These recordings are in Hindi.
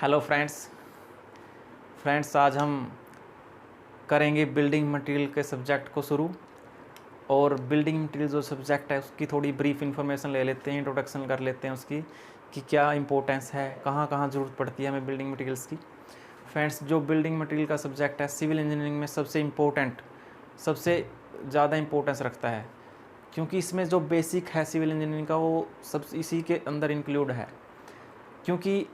हेलो फ्रेंड्स आज हम करेंगे बिल्डिंग मटेरियल के सब्जेक्ट को शुरू। और बिल्डिंग मटेरियल जो सब्जेक्ट है उसकी थोड़ी ब्रीफ इन्फॉर्मेशन ले लेते हैं, इंट्रोडक्शन कर लेते हैं उसकी कि क्या इंपॉर्टेंस है, कहाँ कहाँ ज़रूरत पड़ती है हमें बिल्डिंग मटेरियल्स की। फ्रेंड्स, जो बिल्डिंग मटेरियल का सब्जेक्ट है सिविल इंजीनियरिंग में सबसे ज़्यादा इंपॉर्टेंस रखता है, क्योंकि इसमें जो बेसिक है सिविल इंजीनियरिंग का वो सब इसी के अंदर इंक्लूड है। क्योंकि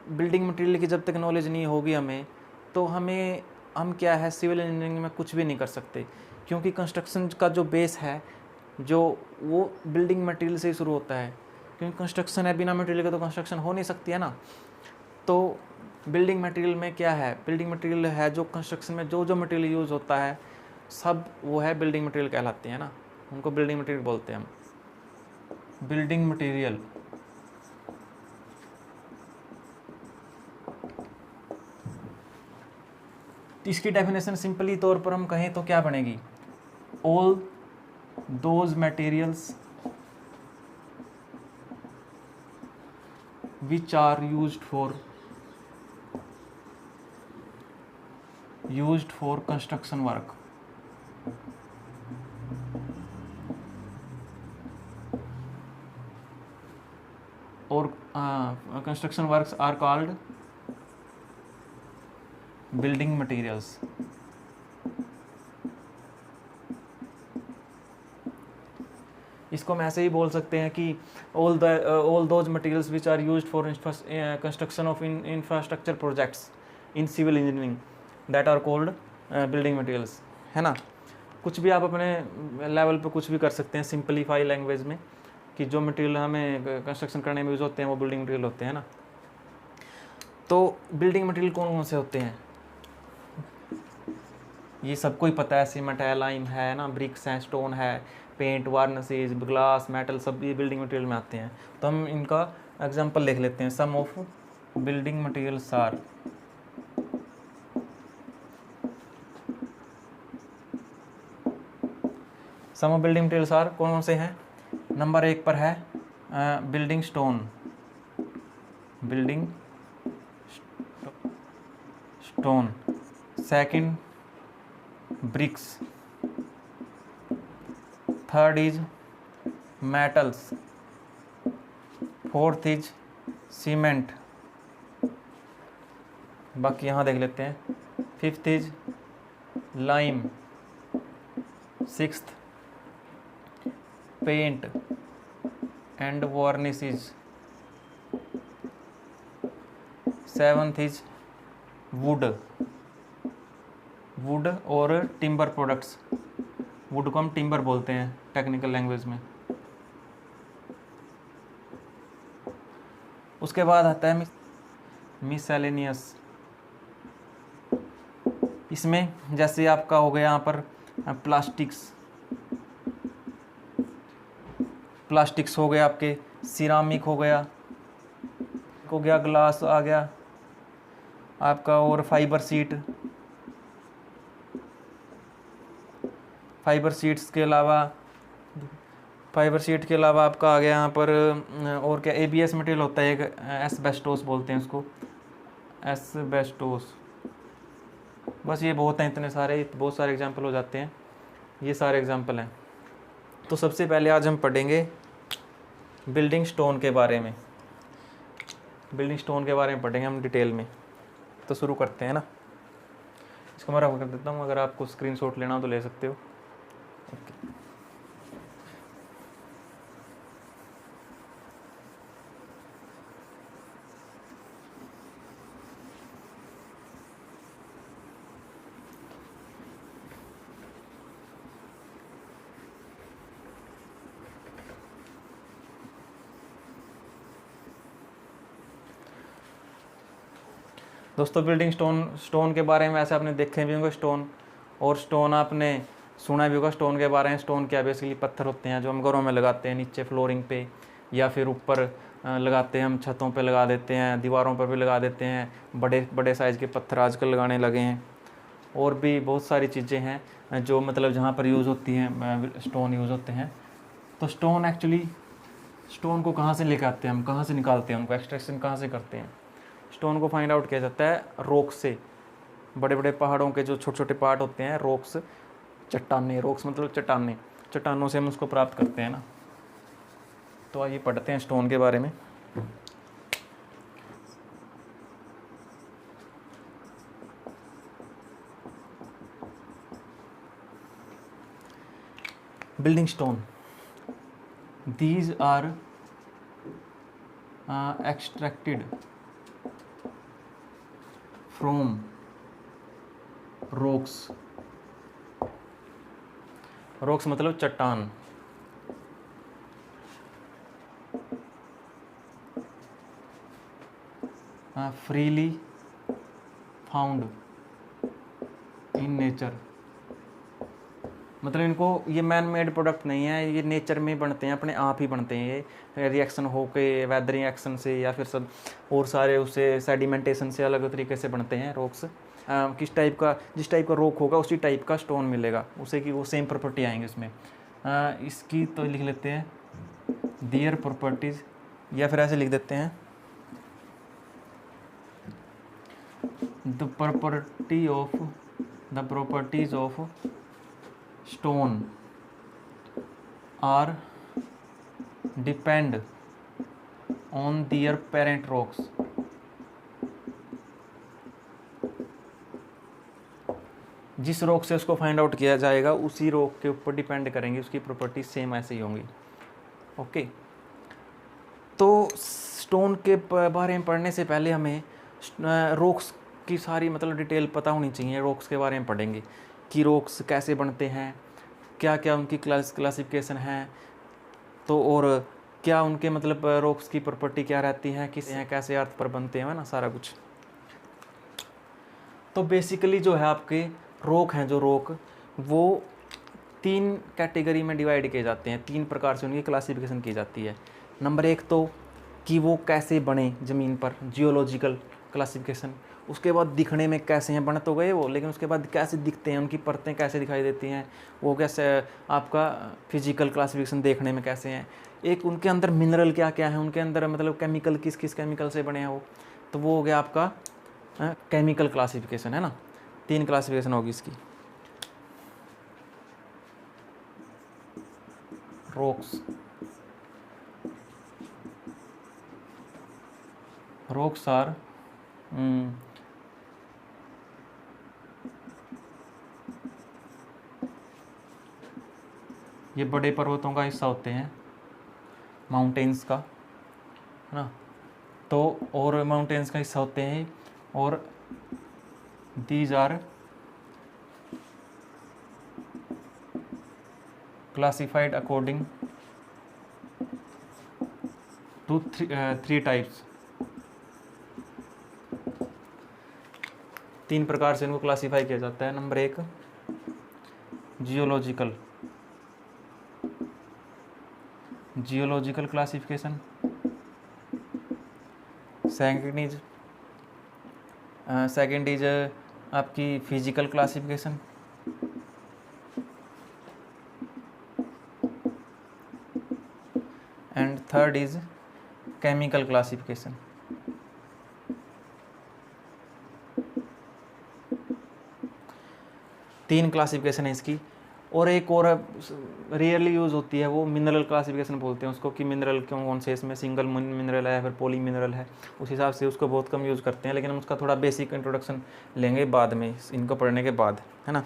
बिल्डिंग मटेरियल की जब तक नॉलेज नहीं होगी हमें, तो हम क्या है सिविल इंजीनियरिंग में कुछ भी नहीं कर सकते। क्योंकि कंस्ट्रक्शन का जो बेस है जो वो बिल्डिंग मटेरियल से ही शुरू होता है, क्योंकि कंस्ट्रक्शन है, बिना मटेरियल के तो कंस्ट्रक्शन हो नहीं सकती है ना। तो बिल्डिंग मटेरियल में क्या है, बिल्डिंग मटेरियल है जो कंस्ट्रक्शन में जो जो मटेरियल यूज़ होता है सब वो है बिल्डिंग मटेरियल कहलाते हैं ना, उनको बिल्डिंग मटेरियल बोलते हैं हम। बिल्डिंग मटेरियल इसकी डेफिनेशन सिंपली तौर पर हम कहें तो क्या बनेगी, all those materials which are used for construction work. और construction works are called building materials. इसको हम ऐसे ही बोल सकते हैं कि all those materials which are used for construction of infrastructure projects in civil engineering that are called building materials, है ना। कुछ भी आप अपने लेवल पे कुछ भी कर सकते हैं सिंपलीफाई लैंग्वेज में, कि जो मटेरियल हमें कंस्ट्रक्शन करने में यूज़ होते हैं वो बिल्डिंग मटेरियल होते हैं ना। तो बिल्डिंग मटेरियल कौन कौन से होते हैं ये सबको ही पता है, सीमेंट है, लाइम है ना, ब्रिक्स हैं, स्टोन है, पेंट, वार्निशेज, ग्लास, मेटल, सब ये बिल्डिंग मटेरियल में आते हैं। तो हम इनका एग्जांपल लिख लेते हैं। Some of building materials are, some of building materials are कौन कौन से हैं। नंबर 1 पर है building stone, building stone. Second bricks, third is metals, fourth is cement, बाकी यहाँ देख लेते हैं। Fifth is lime, sixth paint and varnishes, seventh is wood और टिम्बर प्रोडक्ट्स। वुड को हम टिम्बर बोलते हैं टेक्निकल लैंग्वेज में। उसके बाद आता है मिसलेनियस। इसमें जैसे आपका हो गया यहाँ पर प्लास्टिक्स हो गया, आपके सिरामिक हो गया, ग्लास आ गया आपका, और फाइबर शीट के अलावा आपका आ गया यहाँ पर और क्या ABS मटेरियल होता है एक, एस्बेस्टोस बोलते हैं उसको, एस्बेस्टोस। बस ये बहुत हैं, इतने सारे, बहुत सारे एग्जांपल हो जाते हैं, ये सारे एग्जांपल हैं। तो सबसे पहले आज हम पढ़ेंगे बिल्डिंग स्टोन के बारे में। बिल्डिंग स्टोन के बारे में पढ़ेंगे हम डिटेल में। तो शुरू करते हैं ना। इसको मैं रफ कर देता हूँ, अगर आपको स्क्रीनशॉट लेना हो तो ले सकते हो। ओके। दोस्तों, बिल्डिंग स्टोन के बारे में वैसे आपने देखे भी होंगे स्टोन आपने सुना भी होगा स्टोन के बारे में। स्टोन क्या, बेसिकली पत्थर होते हैं जो हम घरों में लगाते हैं, नीचे फ्लोरिंग पे या फिर ऊपर लगाते हैं, हम छतों पे लगा देते हैं, दीवारों पर भी लगा देते हैं। बड़े बड़े साइज़ के पत्थर आजकल लगाने लगे हैं। और भी बहुत सारी चीज़ें हैं जो मतलब जहाँ पर यूज़ होती हैं, स्टोन यूज़ होते हैं। तो स्टोन को कहाँ से लेकर आते हैं हम, कहाँ से निकालते हैं उनको, एक्सट्रैक्शन कहाँ से करते हैं। स्टोन को फाइंड आउट किया जाता है रॉक से, बड़े बड़े पहाड़ों के जो छोटे छोटे पार्ट होते हैं, रॉक्स, चट्टाने, रॉक्स मतलब चट्टाने, चट्टानों से हम उसको प्राप्त करते हैं ना। तो आइए पढ़ते हैं स्टोन के बारे में। Building stone. These are extracted from rocks. Rocks मतलब चट्टान। Freely found in nature, मतलब इनको ये मैन मेड प्रोडक्ट नहीं है, ये नेचर में बनते हैं, अपने आप ही बनते हैं। ये रिएक्शन हो के वेदर रिएक्शन से या फिर सब और सारे उससे सेडिमेंटेशन से अलग तरीके से बनते हैं रॉक्स। किस टाइप का, जिस टाइप का रॉक होगा उसी टाइप का स्टोन मिलेगा उसे, कि वो सेम प्रॉपर्टी आएंगे उसमें। इसकी तो लिख लेते हैं देयर प्रॉपर्टीज, या फिर ऐसे लिख देते हैं the properties of stone are depend on their parent rocks. जिस रॉक से उसको फाइंड आउट किया जाएगा उसी रॉक के ऊपर डिपेंड करेंगे, उसकी प्रॉपर्टी सेम ऐसे ही होंगी। ओके, तो स्टोन के बारे में पढ़ने से पहले हमें रॉक्स की सारी मतलब डिटेल पता होनी चाहिए। रॉक्स के बारे में पढ़ेंगे कि रॉक्स कैसे बनते हैं, क्या क्या उनकी क्लासिफिकेशन है, तो और क्या उनके मतलब रॉक्स की प्रॉपर्टी क्या रहती है, किस हैं, कैसे अर्थ पर बनते हैं ना, सारा कुछ। तो बेसिकली जो है आपके रॉक हैं, जो रॉक वो 3 कैटेगरी में डिवाइड किए जाते हैं, 3 प्रकार से उनकी क्लासिफिकेशन की जाती है। नंबर 1 तो कि वो कैसे बने ज़मीन पर, जियोलॉजिकल क्लासिफिकेशन। उसके बाद दिखने में कैसे हैं, बन तो गए वो, लेकिन उसके बाद कैसे दिखते हैं, उनकी परतें कैसे दिखाई देती हैं, वो कैसे आपका फिजिकल क्लासिफिकेशन देखने में कैसे हैं। एक उनके अंदर मिनरल क्या क्या है, उनके अंदर मतलब केमिकल किस किस केमिकल से बने हैं वो, तो वो हो गया आपका केमिकल क्लासिफिकेशन, है ना। 3 क्लासिफिकेशन होगी इसकी। रॉक्स आर ये बड़े पर्वतों का हिस्सा होते हैं, माउंटेन्स का, है ना। तो और माउंटेन्स का हिस्सा होते हैं, और these are classified according to 3 types. 3 प्रकार से इनको क्लासीफाई किया जाता है। Number 1 geological classification. Second is आपकी physical classification. And third is chemical classification. तीन क्लासिफिकेशन है इसकी। और एक और रेयरली यूज़ होती है, वो मिनरल क्लासिफिकेशन बोलते हैं उसको, कि मिनरल कौन से इसमें सिंगल मिनरल है, फिर पॉली मिनरल है, उस हिसाब से उसको बहुत कम यूज़ करते हैं। लेकिन हम उसका थोड़ा बेसिक इंट्रोडक्शन लेंगे बाद में, इनको पढ़ने के बाद, है ना।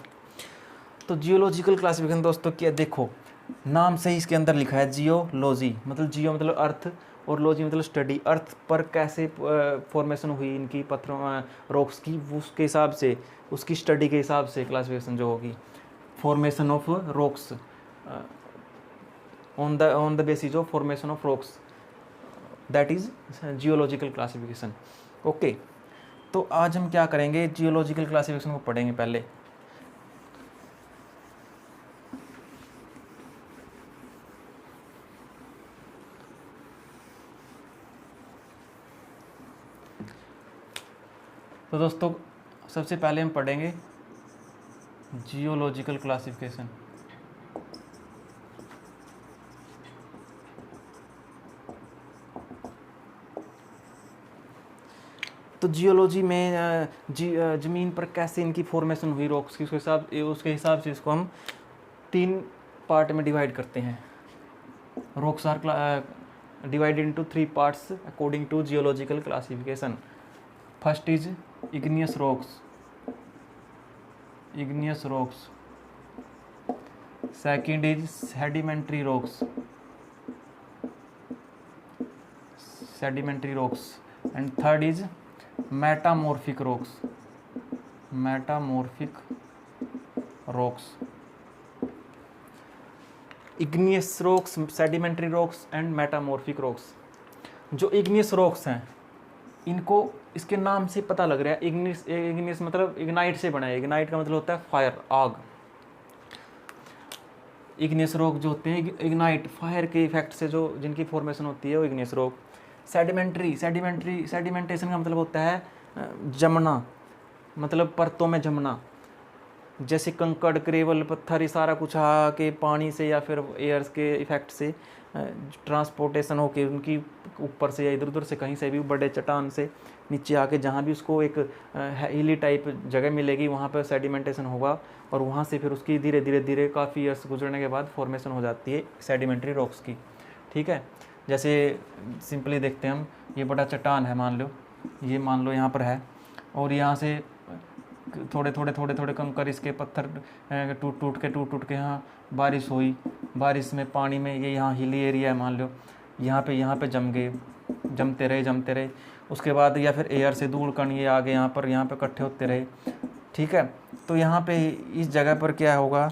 तो जियोलॉजिकल क्लासिफिकेशन दोस्तों क्या, देखो नाम से ही इसके अंदर लिखा है जियोलॉजी, मतलब जियो मतलब अर्थ और लॉजी मतलब स्टडी। अर्थ पर कैसे फॉर्मेशन हुई इनकी पत्थरों रॉक्स की, उसके हिसाब से, उसकी स्टडी के हिसाब से क्लासिफिकेशन जो होगी, formation of rocks on the basis of formation of rocks, that is geological classification. Okay, तो आज हम क्या करेंगे, जियोलॉजिकल क्लासिफिकेशन को पढ़ेंगे पहले। तो दोस्तों सबसे पहले हम पढ़ेंगे जियोलॉजिकल क्लासिफिकेशन। तो जियोलॉजी में ज़मीन पर कैसे इनकी फॉर्मेशन हुई रॉक्स की, उसके हिसाब से इसको हम 3 पार्ट में डिवाइड करते हैं। Rocks are divided into 3 parts according to geological classification. First is igneous rocks, second is sedimentary rocks, and third is metamorphic rocks. Igneous rocks, sedimentary rocks and metamorphic rocks. जो इग्नियस रॉक्स हैं इनको इसके नाम से पता लग रहा है, इग्नियस मतलब इग्नाइट से बना है। इग्नाइट का मतलब होता है फायर, आग। इग्नियस रॉक जो होते हैं इग्नाइट, फायर के इफेक्ट से जो जिनकी फॉर्मेशन होती है वो इग्नियस रॉक। सेडिमेंटेशन का मतलब होता है जमना, मतलब परतों में जमना। जैसे कंकड़, ग्रेवल, पत्थर, ये सारा कुछ आके पानी से या फिर एयर्स के इफेक्ट से ट्रांसपोर्टेशन होके उनकी ऊपर से या इधर उधर से कहीं से भी बड़े चट्टान से नीचे आके जहाँ भी उसको एक हिली टाइप जगह मिलेगी वहाँ पर सेडिमेंटेशन होगा, और वहाँ से फिर उसकी धीरे धीरे काफ़ी ईयर्स गुजरने के बाद फॉर्मेशन हो जाती है सेडिमेंट्री रॉक्स की। ठीक है, जैसे सिंपली देखते हैं हम, ये बड़ा चट्टान है, मान लो यहाँ पर है, और यहाँ से थोड़े कंकर, इसके पत्थर टूट के यहाँ बारिश हुई, बारिश में पानी में ये यहाँ हिली एरिया है, मान लो यहाँ पे जमते रहे। उसके बाद या फिर एयर से धूल कण ये आगे यहाँ पे इकट्ठे होते रहे। ठीक है, तो यहाँ पे इस जगह पर क्या होगा,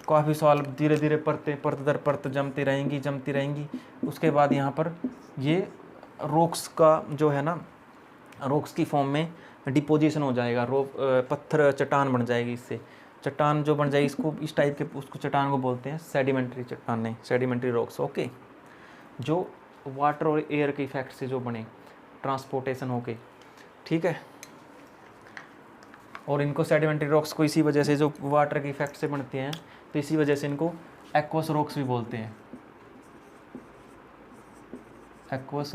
काफ़ी साल धीरे परत दर परत जमती रहेंगी। उसके बाद यहाँ पर ये रॉक्स का जो है ना, रॉक्स की फॉर्म में डिपोजिशन हो जाएगा, पत्थर चट्टान बन जाएगी। इससे चट्टान जो बन जाएगी, इसको इस टाइप के उसको चट्टान को बोलते हैं सेडिमेंट्री चट्टानें, सेडिमेंट्री रॉक्स। ओके, जो वाटर और एयर के इफेक्ट से जो बने, ट्रांसपोर्टेशन होके। ठीक है, और इनको सेडिमेंट्री रॉक्स को इसी वजह से, जो वाटर के इफेक्ट से बनते हैं, तो इसी वजह से इनको एक्वस रॉक्स भी बोलते हैं। एक्वस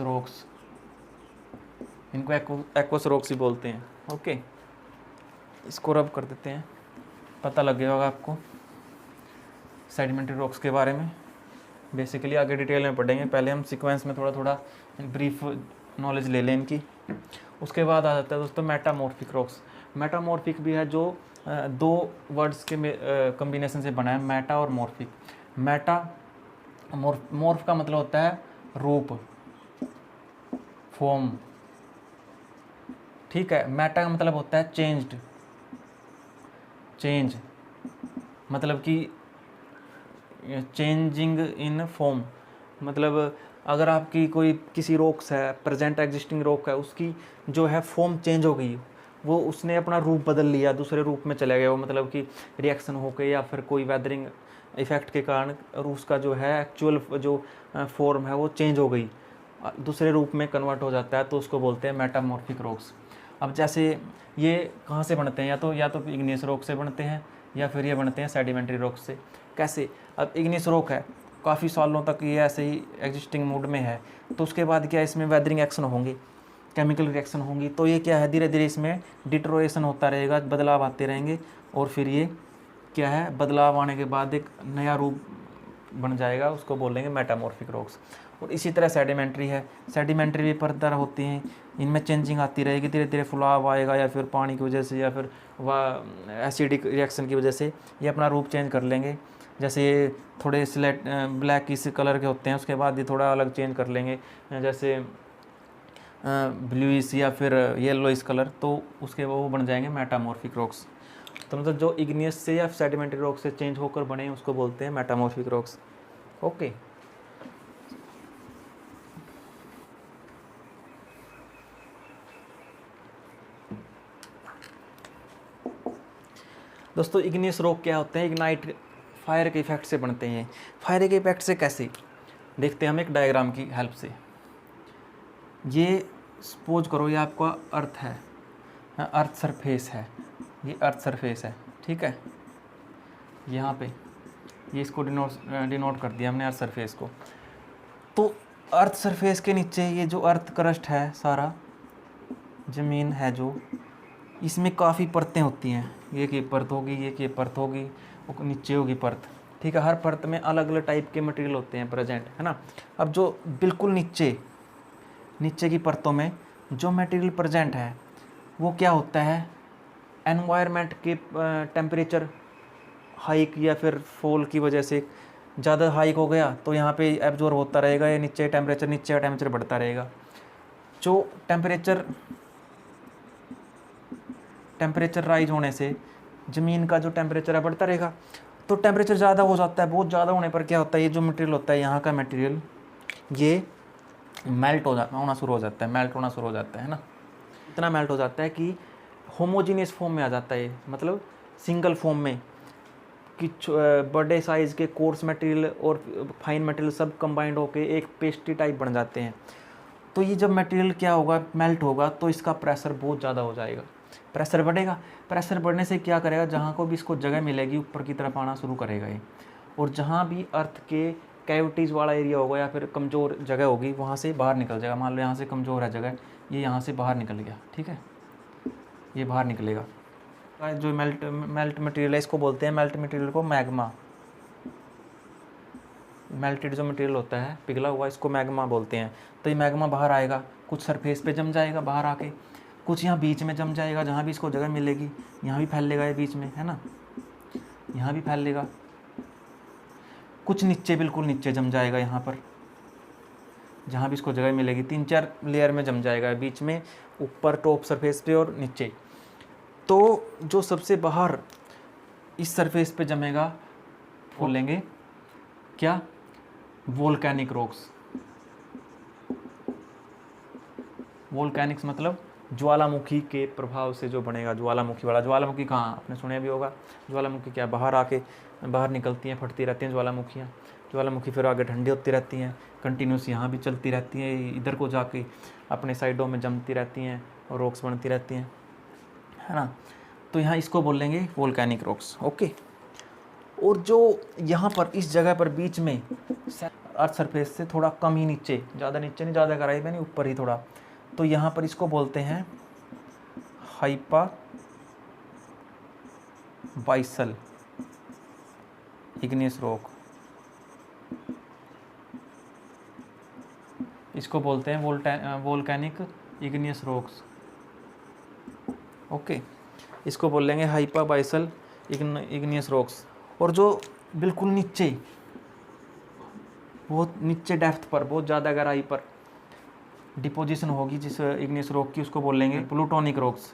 रॉक्स ही बोलते हैं। ओके, इसको रब कर देते हैं, पता लग गया होगा आपको सेडिमेंट्री रॉक्स के बारे में। बेसिकली आगे डिटेल में पढ़ेंगे, पहले हम सीक्वेंस में थोड़ा ब्रीफ नॉलेज ले लें इनकी। उसके बाद आ जाता है दोस्तों मेटामॉर्फिक रॉक्स। मेटामॉर्फिक भी है, जो 2 वर्ड्स के कॉम्बिनेशन से बना है, मेटा और मॉर्फिक। मॉर्फ का मतलब होता है रूप, फॉर्म। ठीक है, मेटा का मतलब होता है चेंज, मतलब कि चेंजिंग इन फॉर्म। मतलब अगर आपकी कोई किसी रॉक्स है, प्रेजेंट एग्जिस्टिंग रॉक है, उसकी जो है फॉर्म चेंज हो गई, वो उसने अपना रूप बदल लिया, दूसरे रूप में चला गया वो, मतलब कि रिएक्शन होके या फिर कोई वेदरिंग इफेक्ट के कारण उसका जो है एक्चुअल जो फॉर्म है वो चेंज हो गई, दूसरे रूप में कन्वर्ट हो जाता है, तो उसको बोलते हैं मेटामॉर्फिक रॉक्स। अब जैसे ये कहाँ से बनते हैं, या तो इग्नियस रॉक से बनते हैं, या फिर ये बनते हैं सेडिमेंट्री रॉक से। कैसे, अब इग्नियस रॉक है, काफ़ी सालों तक ये ऐसे ही एग्जिस्टिंग मूड में है, तो उसके बाद क्या इसमें वेदरिंग एक्शन होंगे, केमिकल रिएक्शन होंगी, तो ये क्या है, धीरे धीरे इसमें डिटोरेशन होता रहेगा, बदलाव आते रहेंगे, और फिर ये क्या है, बदलाव आने के बाद एक नया रूप बन जाएगा, उसको बोलेंगे मेटामॉर्फिक रॉक्स। और इसी तरह सेडिमेंट्री है, सेडिमेंट्री भी परतदार होती हैं, इनमें चेंजिंग आती रहेगी, धीरे धीरे फुलाव आएगा, या फिर पानी की वजह से, या फिर एसिडिक रिएक्शन की वजह से ये अपना रूप चेंज कर लेंगे। जैसे ये थोड़े ब्लैक इस कलर के होते हैं, उसके बाद ये थोड़ा अलग चेंज कर लेंगे, जैसे ब्लूइश या फिर येलोइश कलर, तो उसके वो बन जाएंगे मेटामॉर्फिक रॉक्स। तो मतलब जो इग्नियस से या सेडिमेंट्री रॉक से चेंज होकर बने उसको बोलते हैं मेटामॉर्फिक रॉक्स। ओके, दोस्तों इग्नियस रॉक क्या होते हैं, इग्नाइट फायर के इफेक्ट से बनते हैं। फायर के इफेक्ट से कैसे, देखते हैं हम एक डायग्राम की हेल्प से। ये सपोज करो ये आपका अर्थ है, अर्थ सरफेस है, ये अर्थ सरफेस है। ठीक है, यहाँ पे ये इसको डिनोट कर दिया हमने अर्थ सरफेस को। तो अर्थ सरफेस के नीचे ये जो अर्थ क्रस्ट है सारा, ज़मीन है जो, इसमें काफ़ी परतें होती हैं, एक ये परत होगी, एक ये परत होगी, और नीचे होगी परत, ठीक है। हर परत में अलग अलग टाइप के मटेरियल होते हैं प्रेजेंट, है ना। अब जो बिल्कुल नीचे की परतों में जो मटेरियल प्रेजेंट है वो क्या होता है, एनवायरनमेंट के टेम्परेचर हाइक या फिर फॉल की वजह से ज़्यादा हाइक हो गया तो यहाँ पे एब्जॉर्ब होता रहेगा, या नीचे का टेम्परेचर बढ़ता रहेगा। जो टेम्परेचर राइज होने से ज़मीन का जो टेम्परेचर है बढ़ता रहेगा। तो टेम्परेचर ज़्यादा हो जाता है, बहुत ज़्यादा होने पर क्या होता है, ये जो मटेरियल होता है यहाँ का मटेरियल ये मेल्ट होना शुरू हो जाता है ना। इतना मेल्ट हो जाता है कि होमोजीनियस फॉर्म में आ जाता है, मतलब सिंगल फॉर्म में, कि बड़े साइज़ के कोर्स मटेरियल और फाइन मटेरियल सब कंबाइंड होकर एक पेस्ट्री टाइप बन जाते हैं। तो ये जब मटेरियल क्या होगा, मेल्ट होगा, तो इसका प्रेशर बहुत ज़्यादा हो जाएगा, प्रेशर बढ़ेगा। प्रेशर बढ़ने से क्या करेगा, जहाँ को भी इसको जगह मिलेगी ऊपर की तरफ आना शुरू करेगा ये, और जहाँ भी अर्थ के कैविटीज़ वाला एरिया होगा या फिर कमज़ोर जगह होगी वहाँ से बाहर निकल जाएगा। मान लो यहाँ से कमज़ोर है जगह, ये यहाँ से बाहर निकल गया, ठीक है, ये बाहर निकलेगा। जो मेल्ट मटेरियल है इसको बोलते हैं, मेल्ट मटेरियल को मैग्मा, मेल्टेड जो मटेरियल होता है पिघला हुआ, इसको मैग्मा बोलते हैं। तो ये मैग्मा बाहर आएगा, कुछ सरफेस पे जम जाएगा बाहर आके, कुछ यहाँ बीच में जम जाएगा, जहाँ भी इसको जगह मिलेगी यहाँ भी फैल लेगा, ये बीच में है ना, यहाँ भी फैल लेगा। कुछ नीचे, बिल्कुल नीचे जम जाएगा, यहाँ पर जहाँ भी इसको जगह मिलेगी 3-4 लेयर में जम जाएगा, बीच में, ऊपर टॉप सरफेस पे और नीचे। तो जो सबसे बाहर इस सरफेस पे जमेगा बोलेंगे क्या, वोल्केनिक रॉक्स। वोल्केनिक्स मतलब ज्वालामुखी के प्रभाव से जो बनेगा, ज्वालामुखी कहाँ आपने सुना भी होगा, ज्वालामुखी क्या, बाहर निकलती हैं, फटती रहती हैं ज्वालामुखी फिर आगे ठंडी होती रहती हैं, कंटिन्यूस यहाँ भी चलती रहती हैं, इधर को जाके अपने साइडों में जमती रहती हैं और रॉक्स बनती रहती हैं, है ना। तो यहाँ इसको बोलेंगे वोल्केनिक रॉक्स, ओके। और जो यहाँ पर इस जगह पर बीच में अर्थ सरफेस से थोड़ा कम ही नीचे, ज़्यादा नीचे नहीं, ज़्यादा गहराई में नहीं, ऊपर ही थोड़ा, तो यहाँ पर इसको बोलते हैं हाइपा बाइसल इग्नियस रॉक, इसको बोलते हैं वोल्केनिक इग्नियस रॉक्स, ओके। इसको बोलेंगे हाइपा बाइसल इग्नियस रॉक्स। और जो बिल्कुल नीचे, बहुत नीचे डेप्थ पर, बहुत ज़्यादा गहराई पर डिपोजिशन होगी जिस इग्नियस रॉक की, उसको बोलेंगे प्लूटोनिक रॉक्स,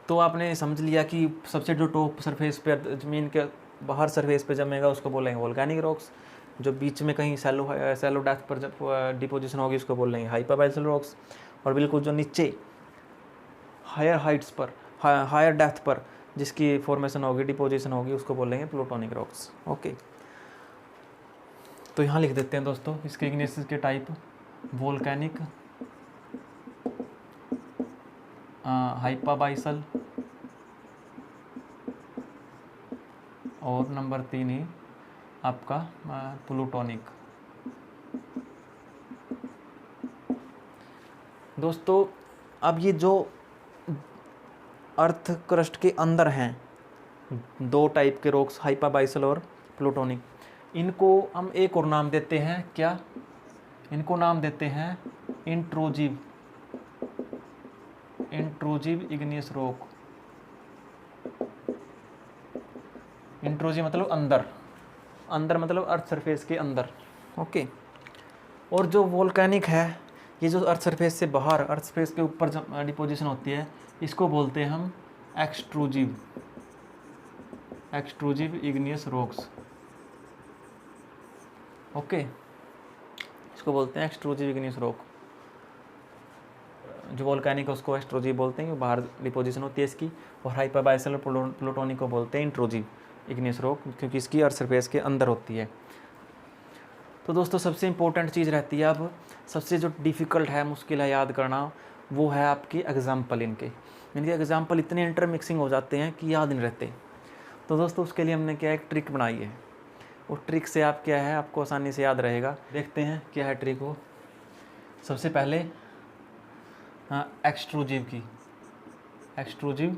तो आपने समझ लिया कि सबसे जो टॉप सरफेस पे, ज़मीन के बाहर सरफेस पे जमेगा उसको बोलेंगे वोल्केनिक रॉक्स, जो बीच में कहीं सैलो डेप्थ पर जब डिपोजिशन होगी उसको बोलेंगे हाइपाबाइसल रॉक्स, और बिल्कुल जो नीचे हायर हाइट्स पर, हायर डेप्थ पर जिसकी फॉर्मेशन होगी, डिपोजिशन होगी, उसको बोलेंगे प्लूटोनिक रॉक्स, ओके। तो यहाँ लिख देते हैं दोस्तों इसके इग्नियस के टाइप, वोल्केनिक, हाइपाबाइसल, और नंबर 3 ही आपका प्लूटोनिक। दोस्तों अब ये जो अर्थ क्रस्ट के अंदर हैं 2 टाइप के रॉक्स, हाइपाबाइसल और प्लूटोनिक, इनको हम एक और नाम देते हैं क्या, इनको नाम देते हैं इंट्रूजिव इग्नियस रॉक। इंट्रूजिव मतलब अंदर मतलब अर्थ सरफेस के अंदर, ओके। और जो वोल्केनिक है, ये जो अर्थ सरफेस से बाहर, अर्थ सरफेस के ऊपर डिपोजिशन होती है, इसको बोलते हैं हम एक्सट्रूजिव इग्नियस रॉक्स, ओके। इसको बोलते हैं एक्सट्रूजिव इग्नियस रॉक। जो वोल्केनिक है उसको एक्सट्रूजिव बोलते हैं, बाहर डिपोजिशन होती है इसकी, और हाइपाबाइसल और प्लूटोनिक को बोलते हैं इंट्रूजिव इग्नियस रॉक, क्योंकि इसकी अर्थ सरफेस के अंदर होती है। तो दोस्तों सबसे इम्पोर्टेंट चीज़ रहती है, अब सबसे जो डिफ़िकल्ट है, मुश्किल है याद करना, वो है आपकी एग्जाम्पल। इनके एग्जाम्पल इतने इंटरमिक्सिंग हो जाते हैं कि याद नहीं रहते। तो दोस्तों उसके लिए हमने क्या एक ट्रिक बनाई है, वो ट्रिक से आप क्या है आपको आसानी से याद रहेगा। देखते हैं क्या है ट्रिक वो। सबसे पहले एक्सट्रूजिव की, एक्सट्रूजिव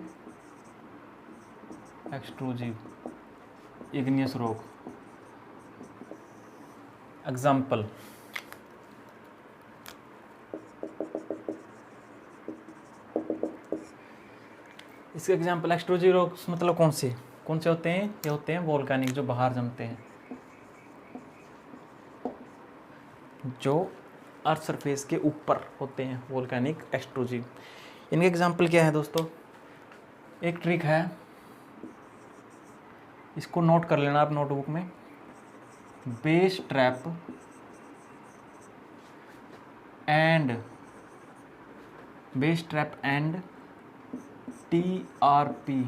इग्नियस रॉक। एग्जाम्पल, इसके एग्जाम्पल एक्सट्रूजिव रॉक्स मतलब कौन से होते हैं? ये होते हैं वोल्केनिक, जो बाहर जमते हैं, जो अर्थ सरफेस के ऊपर होते हैं, वोल्केनिक एक्सट्रूजिव। इनके एग्जाम्पल क्या है दोस्तों? एक ट्रिक है, इसको नोट कर लेना आप नोटबुक में। बेस ट्रैप एंड टीआरपी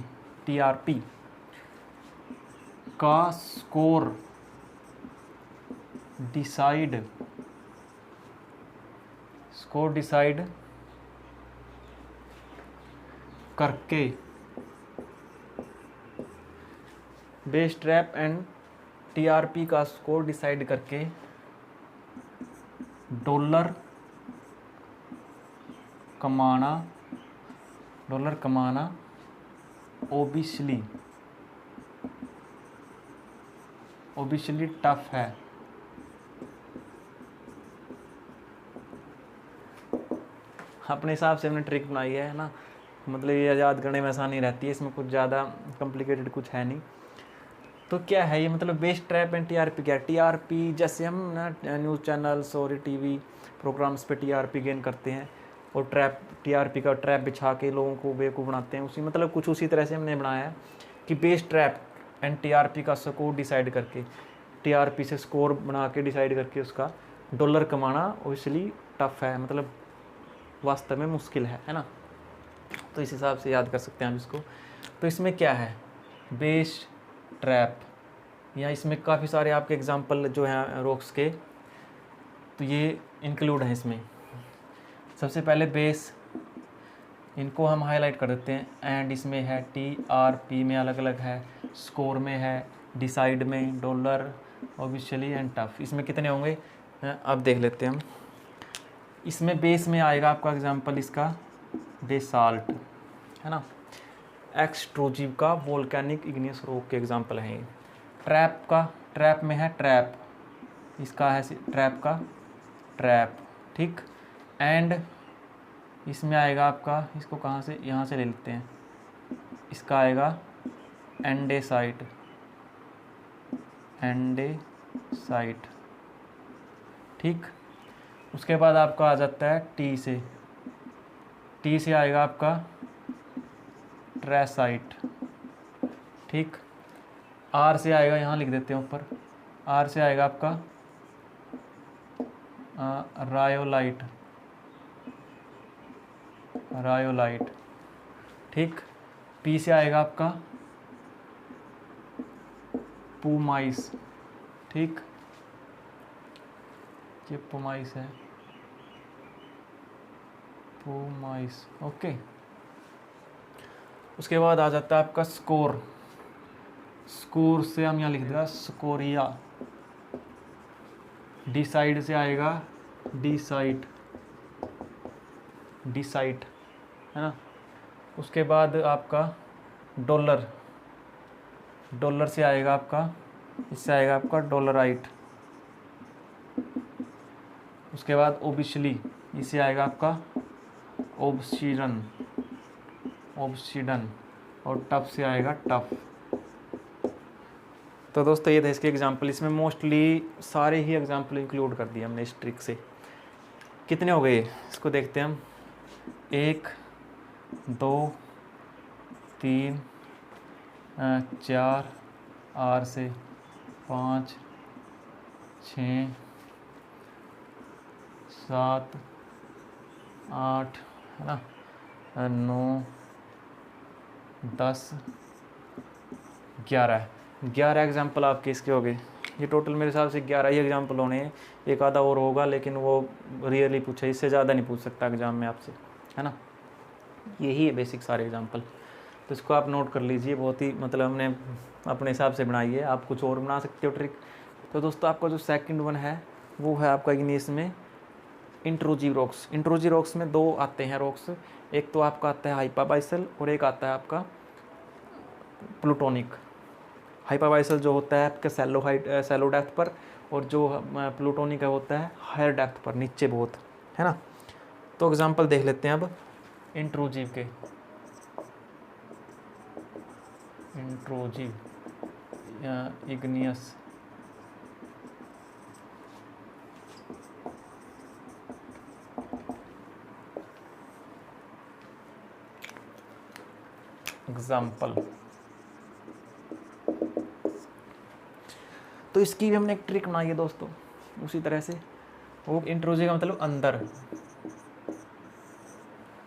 का स्कोर डिसाइड करके, बेस ट्रैप एंड टीआरपी का स्कोर डिसाइड करके डॉलर कमाना ओबियसली टफ है। अपने हिसाब से हमने ट्रिक बनाई है ना, मतलब ये याद करने में आसानी रहती है, इसमें कुछ ज़्यादा कॉम्प्लिकेटेड कुछ है नहीं। तो क्या है ये, मतलब बेस ट्रैप एंड टीआरपी क्या है? टीआरपी जैसे हम ना न्यूज़ चैनल्स और टीवी प्रोग्राम्स पे टीआरपी गेन करते हैं और टीआरपी का ट्रैप बिछा के लोगों को बेवकूफ़ बनाते हैं, कुछ उसी तरह से हमने बनाया है कि बेस ट्रैप एंड टीआरपी का स्कोर डिसाइड करके, टीआरपी से स्कोर बना के डिसाइड करके उसका डॉलर कमाना ओबियसली टफ है, मतलब वास्तव में मुश्किल है ना। तो इस हिसाब से याद कर सकते हैं हम इसको। तो इसमें क्या है, बेस ट्रैप, या इसमें काफ़ी सारे आपके एग्जांपल जो हैं रॉक्स के, तो ये इंक्लूड हैं इसमें। सबसे पहले बेस, इनको हम हाईलाइट कर देते हैं, एंड इसमें है, टीआरपी में अलग अलग है, स्कोर में है, डिसाइड में, डॉलर ऑब्वियसली एंड टफ। इसमें कितने होंगे अब देख लेते हैं हम। इसमें बेस में आएगा आपका एग्जांपल इसका बेसाल्ट है ना। एक्सट्रूजिव का वोल्केनिक इग्नियस रॉक के एग्जांपल हैं ये। ट्रैप में है ट्रैप, इसका है ट्रैप का ट्रैप, ठीक। एंड इसमें आएगा आपका, इसको कहाँ से, यहाँ से ले लेते हैं, इसका आएगा एंडेसाइट, ठीक। उसके बाद आपका आ जाता है टी से आएगा आपका ट्रेसाइट, ठीक। आर से आएगा, यहाँ लिख देते हैं ऊपर, आर से आएगा आपका रायोलाइट, ठीक। पी से आएगा आपका पुमाइस, ठीक, ये पुमाइस है, पुमाइस, ओके। उसके बाद आ जाता है आपका स्कोर से हम यहाँ लिख देगा स्कोरिया। डिसाइड से आएगा डिसाइट है ना। उसके बाद आपका डॉलर से आएगा आपका, इससे आएगा आपका डॉलराइट। उसके बाद ओबिशली, इससे आएगा आपका ओब्सीडन, और टफ से आएगा टफ। तो दोस्तों ये थे इसके एग्जाम्पल। इसमें मोस्टली सारे ही एग्जाम्पल इंक्लूड कर दिए हमने इस ट्रिक से। कितने हो गए इसको देखते हैं हम। 1 2 3 4 आर से 5 6 7 8 है ना, 9 10 11 एग्जाम्पल आपके इसके हो गए। ये टोटल मेरे हिसाब से 11 ही एग्जाम्पल होने हैं, एक आधा और होगा लेकिन वो रियली पूछा, इससे ज़्यादा नहीं पूछ सकता एग्ज़ाम में आपसे, है ना। यही है बेसिक सारे एग्जाम्पल, तो इसको आप नोट कर लीजिए। बहुत ही मतलब हमने अपने हिसाब से बनाई है, आप कुछ और बना सकते हो ट्रिक, तो दोस्तों आपका जो सेकंड वन है वो है आपका इग्नियस में इंट्रूजिव रॉक्स। इंट्रूजिव रॉक्स में दो आते हैं रॉक्स, एक तो आपका आता है हाइपाबाइसल और एक आता है आपका प्लूटोनिक। हाइपाबाइसल जो होता है आपके सैलो डेप्थ पर, और जो प्लूटोनिक का होता है हायर डेप्थ पर, नीचे बहुत, है ना। तो एग्जांपल देख लेते हैं अब इंट्रूजिव के। इंट्रूजिव या इग्नियस एग्जाम्पल। तो इसकी भी हमने एक ट्रिक बनाई है दोस्तों उसी तरह से। वो इंट्रूजिव का मतलब अंदर,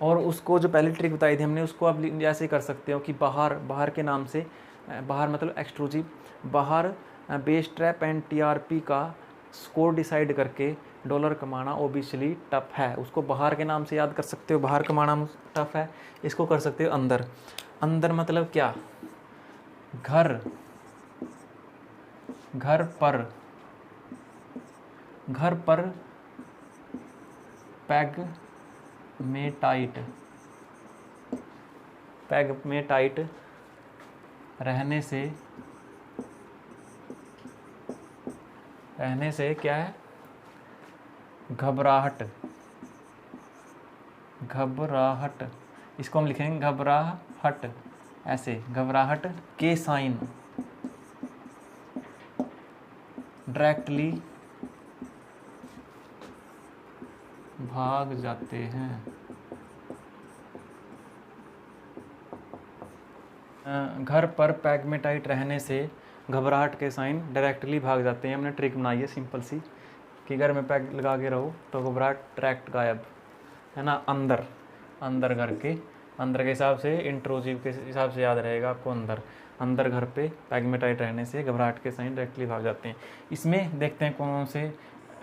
और उसको जो पहली ट्रिक बताई थी हमने उसको आप ऐसे कर सकते हो कि बाहर, बाहर के नाम से, बाहर मतलब एक्सट्रूजिव, बाहर बेस ट्रैप एंड टीआरपी का स्कोर डिसाइड करके डॉलर कमाना ओबियसली टफ है। उसको बाहर के नाम से याद कर सकते हो, बाहर कमाना टफ है। इसको कर सकते हो अंदर। अंदर मतलब क्या, घर, घर पर, घर पर पैग में टाइट, पैग में टाइट रहने से, रहने से क्या है, घबराहट, घबराहट, इसको हम लिखेंगे घबराहट, ऐसे घबराहट के साइन डायरेक्टली भाग जाते हैं। घर पर पैगमेटाइट रहने से घबराहट के साइन डायरेक्टली भाग जाते हैं। हमने ट्रिक बनाई है सिंपल सी कि घर में पैग लगा के रहो तो घबराहट डायरेक्ट गायब, है ना। अंदर, अंदर घर के, अंदर के हिसाब से, इंट्रूजिव के हिसाब से याद रहेगा आपको अंदर। अंदर घर पे पैगमेटाइट रहने से घबराहट के साइन डायरेक्टली भाग जाते हैं। इसमें देखते हैं कौन से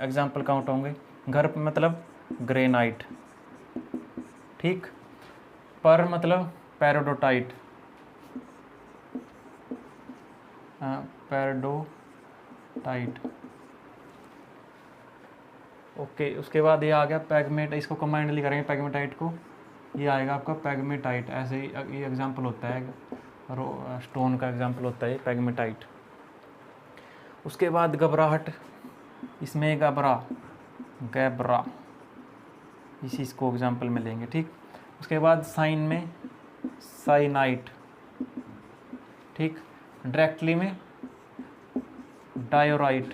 एग्जाम्पल काउंट होंगे। घर मतलब ग्रेनाइट, ठीक। पर मतलब पैरोडोटाइट, पैरोडोटाइट, ओके। उसके बाद ये आ गया पैगमेट, इसको कंबाइंडली करेंगे पैगमेटाइट को, ये आएगा आपका पैगमेटाइट। ऐसे ही ये एग्जांपल होता है, स्टोन का एग्जांपल होता है पैगमेटाइट। उसके बाद घबराहट, इसमें गैब्रा, इसी इसको एग्जांपल में लेंगे, ठीक। उसके बाद साइन में साइनाइट, ठीक। डायरेक्टली में डायोराइट,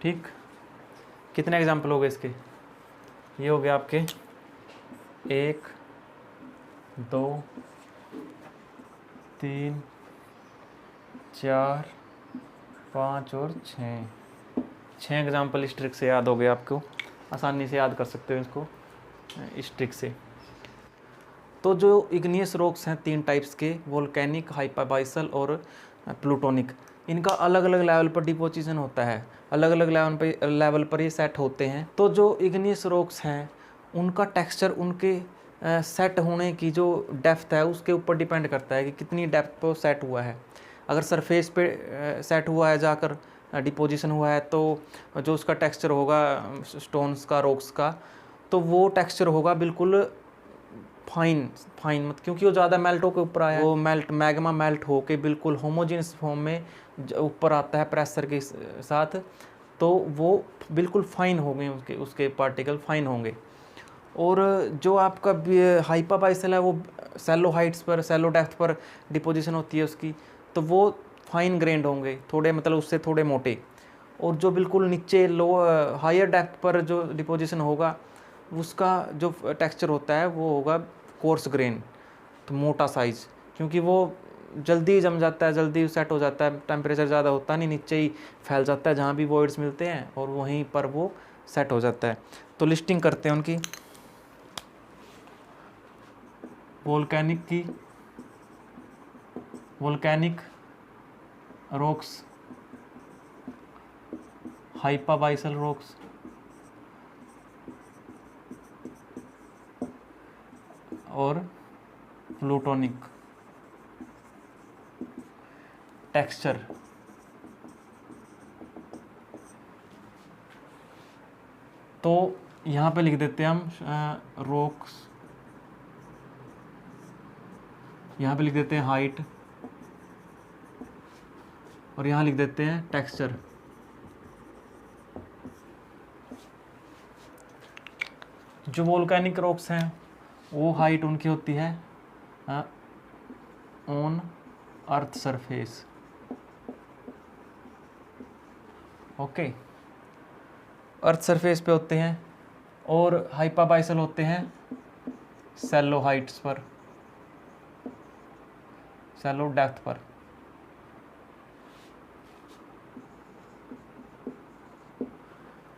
ठीक। कितने एग्जाम्पल हो गए इसके, ये हो गया आपके 1 2 3 4 5 और 6 एग्जाम्पल इस ट्रिक से याद हो गए आपको। आसानी से याद कर सकते हो इसको इस ट्रिक से। तो जो इग्नियस रॉक्स हैं 3 टाइप्स के, वोल्केनिक, हाइपाबाइसल और प्लूटोनिक, इनका अलग अलग लेवल पर डिपोजिशन होता है, अलग अलग लेवल पर ये सेट होते हैं। तो जो इग्नियस रॉक्स हैं उनका टेक्सचर उनके सेट होने की जो डेप्थ है उसके ऊपर डिपेंड करता है कि कितनी डेप्थ पर सेट हुआ है। अगर सरफेस पे सेट हुआ है, जाकर डिपोजिशन हुआ है, तो जो उसका टेक्सचर होगा स्टोन्स का, रॉक्स का, तो वो टेक्सचर होगा बिल्कुल फाइन, फाइन मत, क्योंकि वो ज़्यादा मेल्ट होकर ऊपर आया है, वो मैग्मा मेल्ट होके बिल्कुल होमोजेनियस फॉर्म में ऊपर आता है प्रेशर के साथ, तो वो बिल्कुल फाइन होंगे, उसके पार्टिकल फाइन होंगे। और जो आपका हाइपाबाइसल है वो सैलो हाइट्स पर, सैलो डेप्थ पर डिपोजिशन होती है उसकी, तो वो फाइन ग्रेन्ड होंगे, थोड़े मतलब उससे थोड़े मोटे। और जो बिल्कुल नीचे हायर डेप्थ पर जो डिपोजिशन होगा उसका जो टेक्सचर होता है वो होगा कोर्स ग्रेन, तो मोटा साइज़, क्योंकि वो जल्दी जम जाता है, जल्दी सेट हो जाता है, टेम्परेचर ज़्यादा होता नहीं, नीचे ही फैल जाता है जहाँ भी वॉइड्स मिलते हैं और वहीं पर वो सेट हो जाता है। तो लिस्टिंग करते हैं उनकी। वोल्केनिक रॉक्स, हाइपाबाइसल रॉक्स और प्लूटोनिक। टेक्सचर तो यहाँ पे लिख देते हैं हम रॉक्स, यहाँ पे लिख देते हैं हाइट, और यहाँ लिख देते हैं टेक्सचर। जो वोल्केनिक रॉक्स हैं वो हाइट उनकी होती है on earth surface. Okay, earth surface पे होते हैं, और हाइपाबाइसल होते हैं सैलो हाइट्स पर, सैलो डेप्थ पर।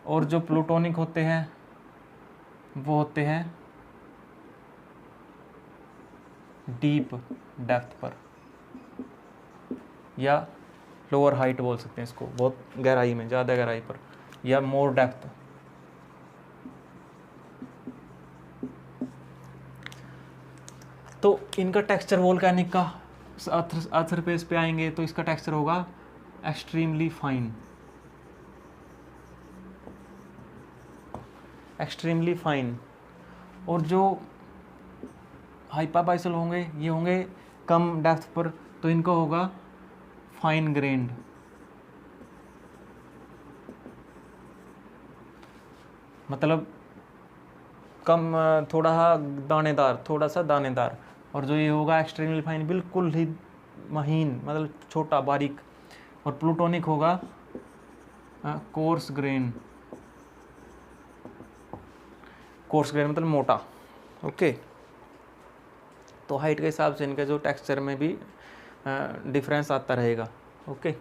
और जो प्लूटोनिक होते हैं वो होते हैं डीप डेप्थ पर, या लोअर हाइट बोल सकते हैं इसको, बहुत गहराई में, ज़्यादा गहराई पर, या मोर डेप्थ। तो इनका टेक्सचर वोल्केनिक का अर्थ सरफेस पे आएंगे तो इसका टेक्सचर होगा एक्सट्रीमली फाइन, एक्सट्रीमली फाइन। और जो हाइपाबाइसल होंगे ये होंगे कम डेप्थ पर, तो इनका होगा फाइन ग्रेन्ड। मतलब कम, थोड़ा सा दानेदार। और जो ये होगा एक्सट्रीमली फाइन, बिल्कुल ही महीन, मतलब छोटा बारीक। और प्लूटोनिक होगा कोर्स ग्रेन, कोर्स ग्रेन मतलब मोटा। ओके, तो हाइट के हिसाब से इनके जो टेक्सचर में भी डिफरेंस आता रहेगा। ओके,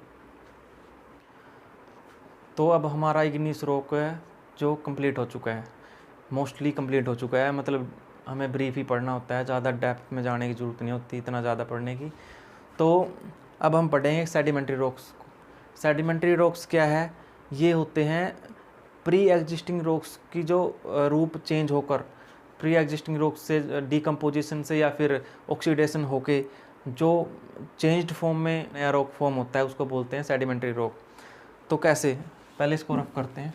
तो अब हमारा इग्नियस रॉक है जो कंप्लीट हो चुका है, मोस्टली कंप्लीट हो चुका है। मतलब हमें ब्रीफ ही पढ़ना होता है, ज़्यादा डेप्थ में जाने की ज़रूरत नहीं होती, इतना ज़्यादा पढ़ने की। तो अब हम पढ़ेंगे सेडिमेंट्री रॉक्स को। सेडिमेंट्री रॉक्स क्या है? ये होते हैं प्री एग्जिस्टिंग रॉक्स की जो रूप चेंज होकर, प्री एग्जिस्टिंग रॉक्स से डिकम्पोजिशन से या फिर ऑक्सीडेशन होके जो चेंज्ड फॉर्म में नया रॉक फॉर्म होता है, उसको बोलते हैं सेडिमेंट्री रॉक। तो कैसे, पहले इसको रफ करते हैं।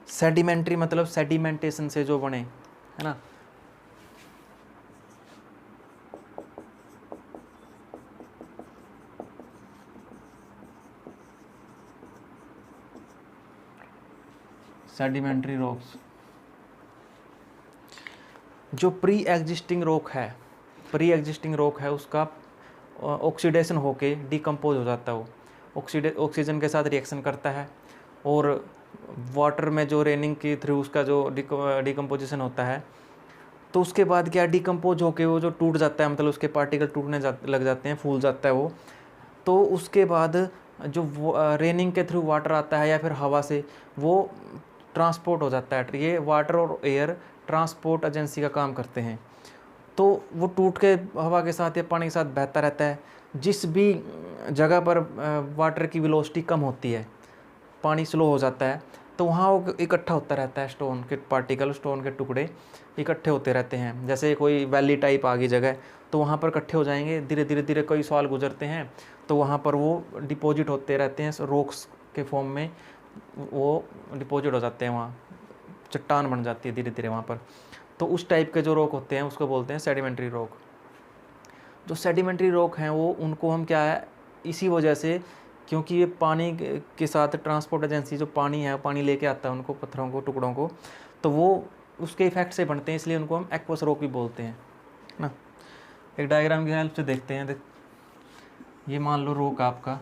सेडिमेंट्री मतलब सेडिमेंटेशन से जो बने, है ना। सेडिमेंट्री रॉक्स, जो प्री एग्जिस्टिंग रॉक है, प्री एग्जिस्टिंग रॉक है उसका ऑक्सीडेशन होके डिकम्पोज हो जाता है। वो ऑक्सीजन के साथ रिएक्शन करता है, और वाटर में जो रेनिंग के थ्रू उसका जो डिकम्पोजिशन होता है, तो उसके बाद क्या डिकम्पोज होके वो जो टूट जाता है, मतलब उसके पार्टिकल टूटने लग जाते हैं, फूल जाता है वो। तो उसके बाद जो रेनिंग के थ्रू वाटर आता है या फिर हवा से, वो ट्रांसपोर्ट हो जाता है। ये वाटर और एयर ट्रांसपोर्ट एजेंसी का काम करते हैं। तो वो टूट के हवा के साथ या पानी के साथ बहता रहता है। जिस भी जगह पर वाटर की वेलोसिटी कम होती है, पानी स्लो हो जाता है, तो वहाँ वो इकट्ठा होता रहता है, स्टोन के पार्टिकल, स्टोन के टुकड़े इकट्ठे होते रहते हैं। जैसे कोई वैली टाइप आ गई जगह, तो वहाँ पर इकट्ठे हो जाएंगे, धीरे धीरे धीरे कई साल गुजरते हैं, तो वहाँ पर वो डिपॉजिट होते रहते हैं रॉक्स के फॉर्म में, वो डिपॉजिट हो जाते हैं, वहाँ चट्टान बन जाती है धीरे धीरे वहाँ पर। तो उस टाइप के जो रॉक होते हैं उसको बोलते हैं सेडिमेंट्री रॉक। जो सेडिमेंट्री रॉक हैं वो, उनको हम क्या है, इसी वजह से, क्योंकि ये पानी के साथ ट्रांसपोर्ट एजेंसी जो पानी है, पानी लेके आता है उनको, पत्थरों को, टुकड़ों को, तो वो उसके इफेक्ट से बनते हैं, इसलिए उनको हम एक्वस रॉक भी बोलते हैं ना। एक डायग्राम की हेल्प से देखते हैं। ये मान लो रॉक आपका,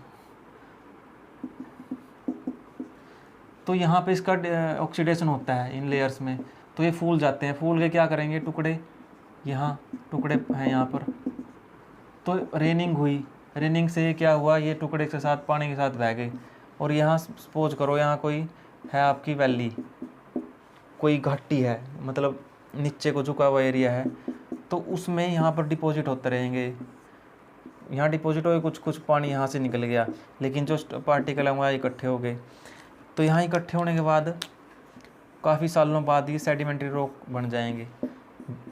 तो यहाँ पे इसका ऑक्सीडेशन होता है इन लेयर्स में, तो ये फूल जाते हैं। फूल के क्या करेंगे, टुकड़े, यहाँ टुकड़े हैं यहाँ पर, तो रेनिंग हुई, रेनिंग से क्या हुआ, ये टुकड़े के साथ पानी के साथ बह गए। और यहाँ सपोज करो यहाँ कोई है आपकी वैली, कोई घाटी है, मतलब नीचे को झुका हुआ एरिया है, तो उसमें यहाँ पर डिपॉजिट होते रहेंगे। यहाँ डिपॉजिट हो गए, कुछ कुछ पानी यहाँ से निकल गया, लेकिन जो पार्टिकल है वहाँ इकट्ठे हो गए। तो यहाँ इकट्ठे होने के बाद काफ़ी सालों बाद ये सेडिमेंट्री रॉक बन जाएंगे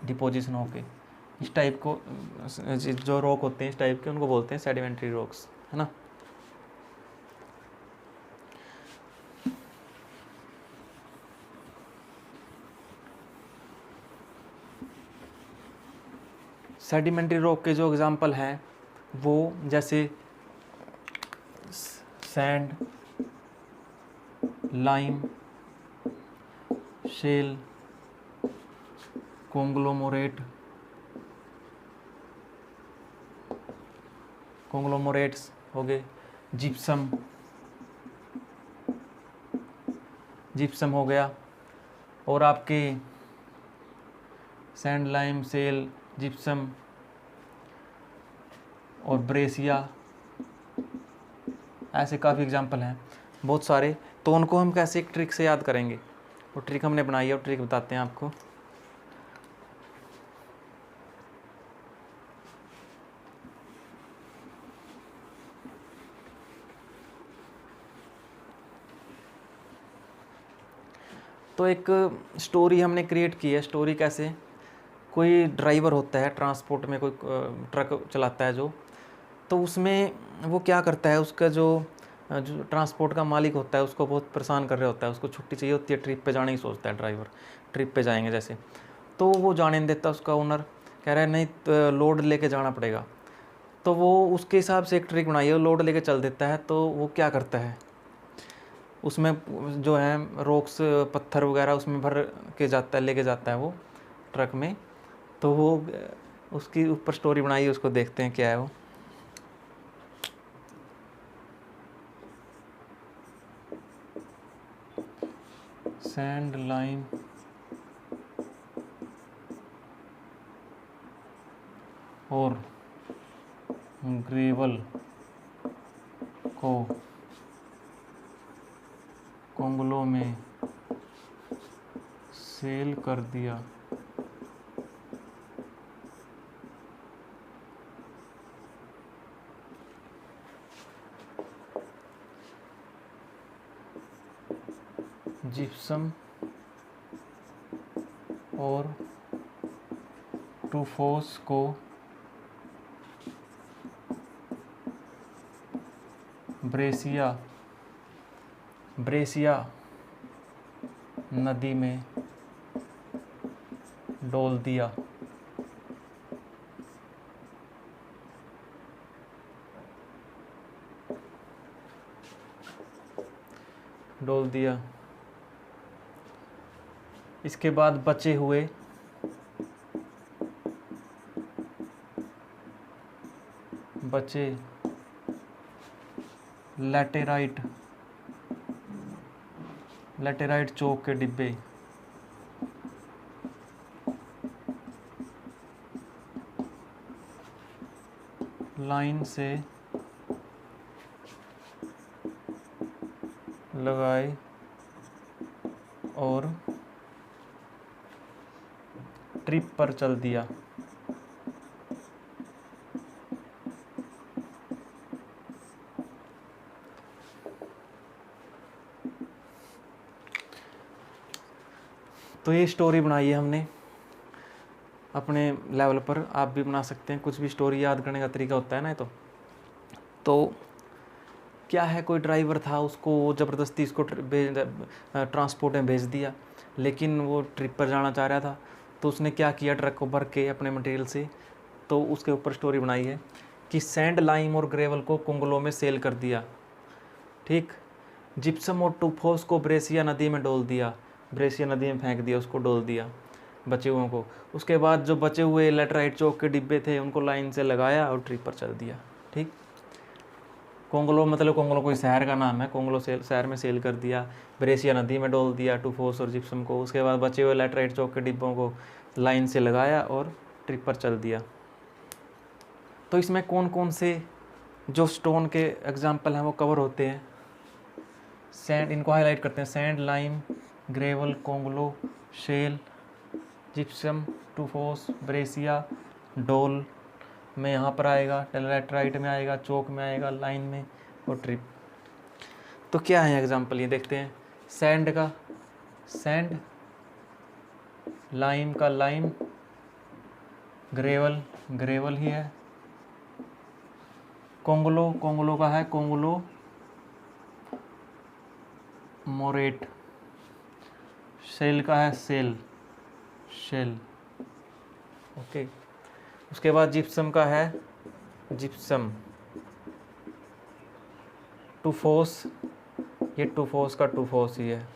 डिपोजिशन होके। इस टाइप को जो रॉक होते हैं इस टाइप के उनको बोलते हैं सेडिमेंट्री रॉक्स, है ना। सेडिमेंट्री रॉक के जो एग्जांपल हैं वो जैसे सैंड, लाइम, शेल, कॉन्ग्लोमोरेट्स हो गए, जिप्सम हो गया, और आपके सैंड, लाइम, सेल, जिप्सम और ब्रेसिया, ऐसे काफ़ी एग्जांपल हैं बहुत सारे। तो उनको हम कैसे एक ट्रिक से याद करेंगे, वो ट्रिक हमने बनाई है, वो ट्रिक बताते हैं आपको। तो एक स्टोरी हमने क्रिएट की है। स्टोरी कैसे, कोई ड्राइवर होता है ट्रांसपोर्ट में, कोई ट्रक चलाता है जो, तो उसमें वो क्या करता है, उसका जो ट्रांसपोर्ट का मालिक होता है उसको बहुत परेशान कर रहा होता है, उसको छुट्टी चाहिए होती है, ट्रिप पे जाने की सोचता है ड्राइवर, ट्रिप पे जाएंगे जैसे, तो वो जाने नहीं देता उसका ओनर, कह रहा है नहीं तो लोड लेके जाना पड़ेगा। तो वो उसके हिसाब से एक ट्रिक बनाई है, वो लोड लेके चल देता है। तो वो क्या करता है, उसमें जो है रॉक्स, पत्थर वगैरह उसमें भर के जाता है, लेके जाता है वो ट्रक में। तो वो उसकी ऊपर स्टोरी बनाई है, उसको देखते हैं क्या है वो। सैंड, लाइम और ग्रेवल को कोंगलो में सेल कर दिया। जिप्सम और टूफोस को ब्रेसिया नदी में डोल दिया। इसके बाद बचे हुए लैटेराइट चौक के डिब्बे लाइन से लगाए और ट्रिप पर चल दिया। तो ये स्टोरी बनाई है हमने अपने लेवल पर, आप भी बना सकते हैं। कुछ भी स्टोरी याद करने का तरीका होता है ना। तो क्या है, कोई ड्राइवर था, उसको ज़बरदस्ती इसको ट्रांसपोर्ट में भेज दिया, लेकिन वो ट्रिप पर जाना चाह रहा था। तो उसने क्या किया, ट्रक को भर के अपने मटेरियल से, तो उसके ऊपर स्टोरी बनाई है कि सैंड, लाइम और ग्रेवल को कोंगलो में सेल कर दिया, ठीक। जिप्सम और टूफोस को ब्रेसिया नदी में डोल दिया, ब्रेसिया नदी में फेंक दिया, उसको डोल दिया बचे हुओं को। उसके बाद जो बचे हुए लैटेराइट चौक के डिब्बे थे उनको लाइन से लगाया और ट्रिप पर चल दिया, ठीक। कोंगलो मतलब कोंगलो कोई शहर का नाम है, कोंगलो शहर में सेल कर दिया, ब्रेसिया नदी में डोल दिया टूफोस और जिप्सम को। उसके बाद बचे हुए लैटेराइट चौक के डिब्बों को लाइन से लगाया और ट्रिप पर चल दिया। तो इसमें कौन कौन से जो स्टोन के एग्जाम्पल हैं वो कवर होते हैं, सैंड, इनको हाईलाइट करते हैं, सैंड, लाइम, ग्रेवल, कोंगलो, शेल, जिप्सम, टूफोस, ब्रेसिया, डोल में यहाँ पर आएगा, लैटेराइट में आएगा, चौक में आएगा, लाइन में और ट्रिप। तो क्या है एग्जाम्पल, ये देखते हैं। सैंड का सैंड, लाइम का लाइम, ग्रेवल, ग्रेवल ही है, कोंगलो, कोंगलो का है कोंगलो मोरेट, सेल का है सेल, शेल। ओके, उसके बाद जिप्सम का है जिप्सम, टूफोस, ये टूफोस का टूफोस ही है,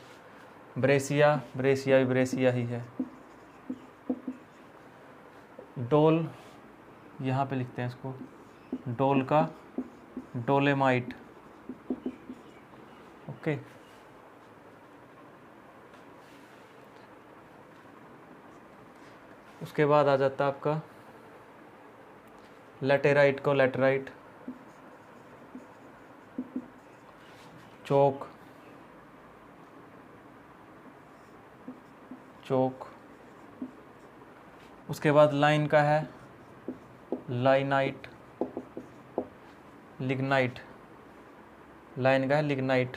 ब्रेसिया, ब्रेसिया भी ब्रेसिया ही है, डोल, यहाँ पे लिखते हैं इसको, डोल का डोलेमाइट। ओके, उसके बाद आ जाता है आपका लैटेराइट को लैटेराइट, चोक, चोक। उसके बाद लाइन का है लाइनाइट, लिग्नाइट, लाइन का है लिग्नाइट।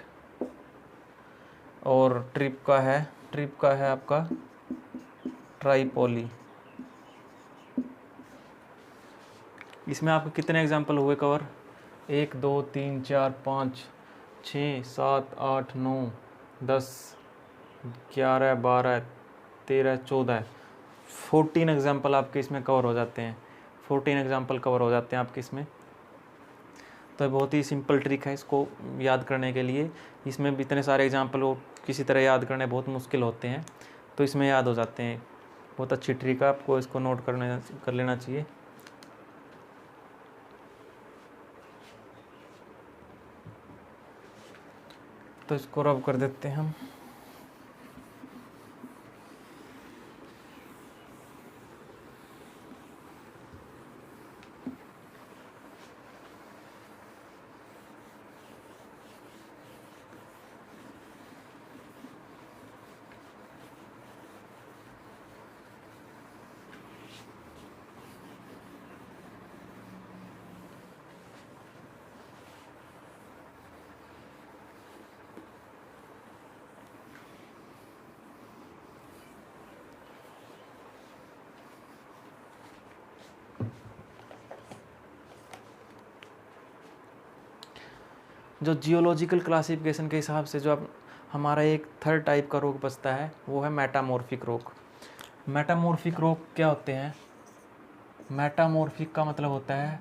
और ट्रिप का है आपका ट्राइपोली। इसमें आपके कितने एग्जाम्पल हुए कवर? 1 2 3 4 5 6 7 8 9 10 11 12 13 14 14 एग्जाम्पल आपके इसमें कवर हो जाते हैं। 14 एग्जाम्पल कवर हो जाते हैं आपके इसमें। तो बहुत ही सिंपल ट्रिक है इसको याद करने के लिए। इसमें भी इतने सारे एग्जाम्पल हो किसी तरह याद करने बहुत मुश्किल होते हैं, तो इसमें याद हो जाते हैं। बहुत अच्छी ट्रिक है, आपको इसको नोट कर लेना चाहिए। तो इसको रब कर देते हैं हम। जो जियोलॉजिकल क्लासिफिकेशन के हिसाब से जो अब हमारा एक थर्ड टाइप का रोग बचता है वो है मेटामॉर्फिक रोग। मेटामॉर्फिक रोग क्या होते हैं? मेटामॉर्फिक का मतलब होता है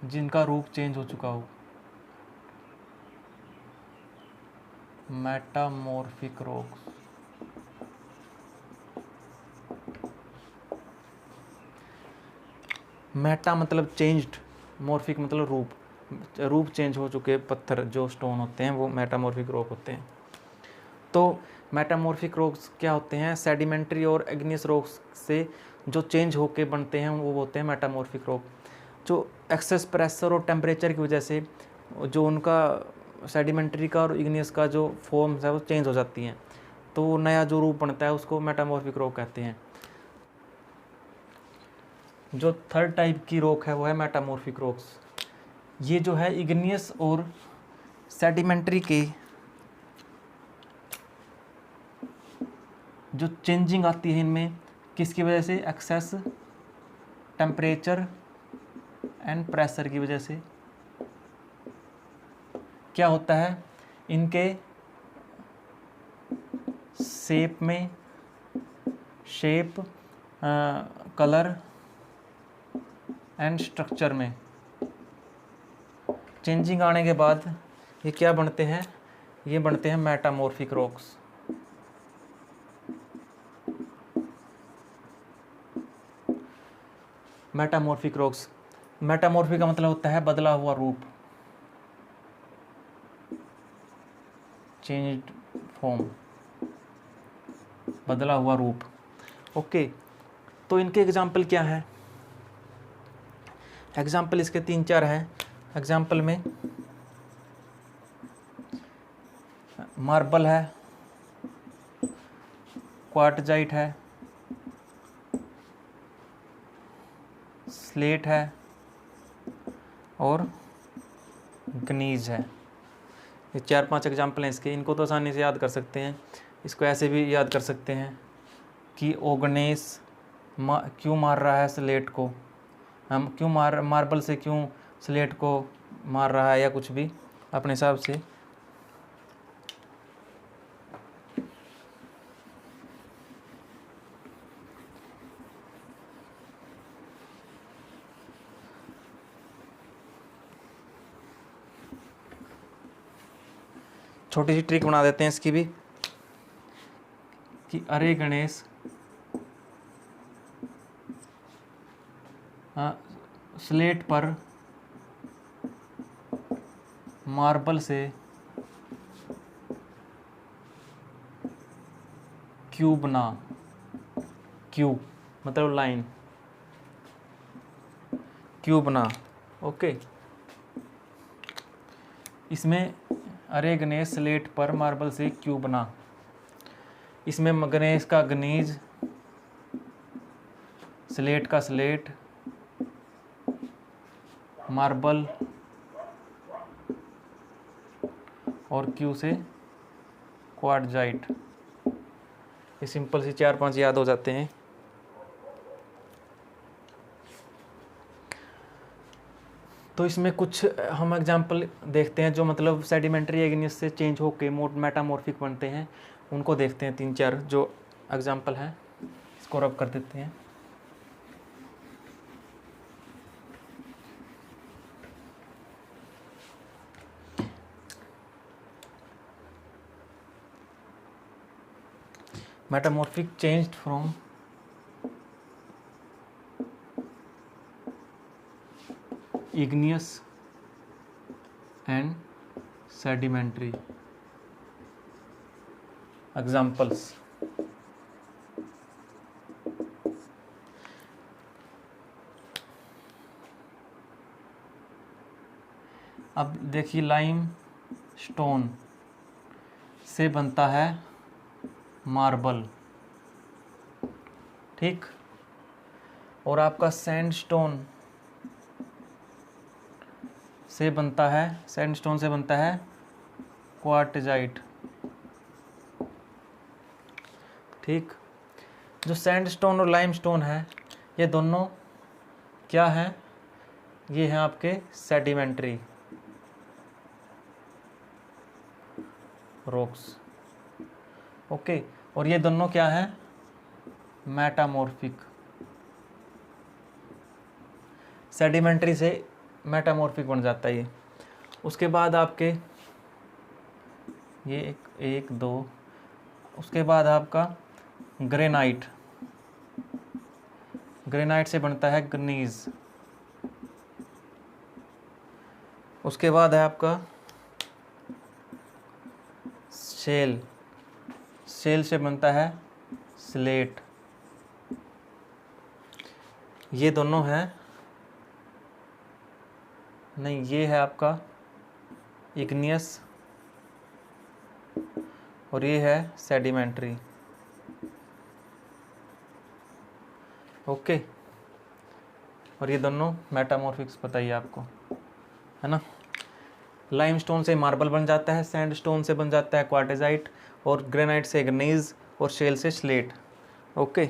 जिनका रूप चेंज हो चुका हो। मेटामॉर्फिक रोग मेटा मतलब चेंज्ड, मॉर्फिक मतलब रूप चेंज हो चुके पत्थर जो स्टोन होते हैं वो मेटामॉर्फिक रॉक होते हैं। तो मेटामॉर्फिक रॉक्स क्या होते हैं? सेडिमेंट्री और इग्नियस रॉक्स से जो चेंज होके बनते हैं वो होते हैं मेटामॉर्फिक रॉक। जो एक्सेस प्रेशर और टेम्परेचर की वजह से जो उनका सेडिमेंट्री का और इग्नियस का जो फॉर्म्स है वो चेंज हो जाती हैं, तो नया जो रूप बनता है उसको मेटामॉर्फिक रॉक कहते हैं। जो थर्ड टाइप की रॉक है वो है मेटामॉर्फिक रॉक्स। ये जो है इग्नियस और सेडिमेंट्री के जो चेंजिंग आती है इनमें किसकी वजह से? एक्सेस टेम्परेचर एंड प्रेशर की वजह से। क्या होता है? इनके शेप कलर एंड स्ट्रक्चर में चेंजिंग आने के बाद ये क्या बनते हैं? ये बनते हैं metamorphic rocks. Metamorphic rocks, metamorphic का मतलब होता है बदला हुआ रूप, चेंज्ड फॉर्म, बदला हुआ रूप। ओके, तो इनके एग्जाम्पल क्या हैं? एग्जाम्पल इसके 3-4 हैं। एग्जाम्पल में मार्बल है, क्वार्टजाइट है, स्लेट है और ग्नीज है। ये 4-5 एग्जाम्पल हैं इसके। इनको तो आसानी से याद कर सकते हैं। इसको ऐसे भी याद कर सकते हैं कि ओगनेस क्यों मार रहा है स्लेट को, हम क्यों मार्बल से क्यों स्लेट को मार रहा है, या कुछ भी अपने हिसाब से। छोटी सी ट्रिक बना देते हैं इसकी भी कि अरे गणेश स्लेट पर मार्बल से क्यूब बना, क्यूब मतलब लाइन, क्यूब बना। ओके, इसमें अरे गणेश स्लेट पर मार्बल से क्यूब बना, इसमें गणेश का गणेश, स्लेट का स्लेट, मार्बल और क्यू से क्वार्टजाइट। ये सिंपल सी 4-5 याद हो जाते हैं। तो इसमें कुछ हम एग्जांपल देखते हैं जो मतलब सेडिमेंट्री एग्नियस से चेंज होके मेटामॉर्फिक बनते हैं, उनको देखते हैं। 3-4 जो एग्जांपल हैं इसको रब कर देते हैं। Metamorphic changed from igneous and sedimentary। Examples, अब देखिए लाइम स्टोन से बनता है मार्बल, ठीक, और आपका सैंडस्टोन से बनता है, सैंडस्टोन से बनता है क्वार्टजाइट, ठीक। जो सैंडस्टोन और लाइमस्टोन है ये दोनों क्या है, ये हैं आपके सेडिमेंट्री रॉक्स। ओके, और ये दोनों क्या है, मेटामॉर्फिक। सेडिमेंट्री से मेटामॉर्फिक बन जाता है ये। उसके बाद आपके ये एक दो, उसके बाद आपका ग्रेनाइट, ग्रेनाइट से बनता है ग्नीज। उसके बाद है आपका शेल, शेल से बनता है स्लेट। ये दोनों हैं, नहीं ये है आपका इग्नियस और ये है सेडिमेंट्री। ओके, और ये दोनों मेटामॉर्फिक्स बताइए आपको, है ना। लाइमस्टोन से मार्बल बन जाता है, सैंडस्टोन से बन जाता है क्वार्टेजाइट, और ग्रेनाइट से ग्नीज, और शेल से स्लेट। ओके।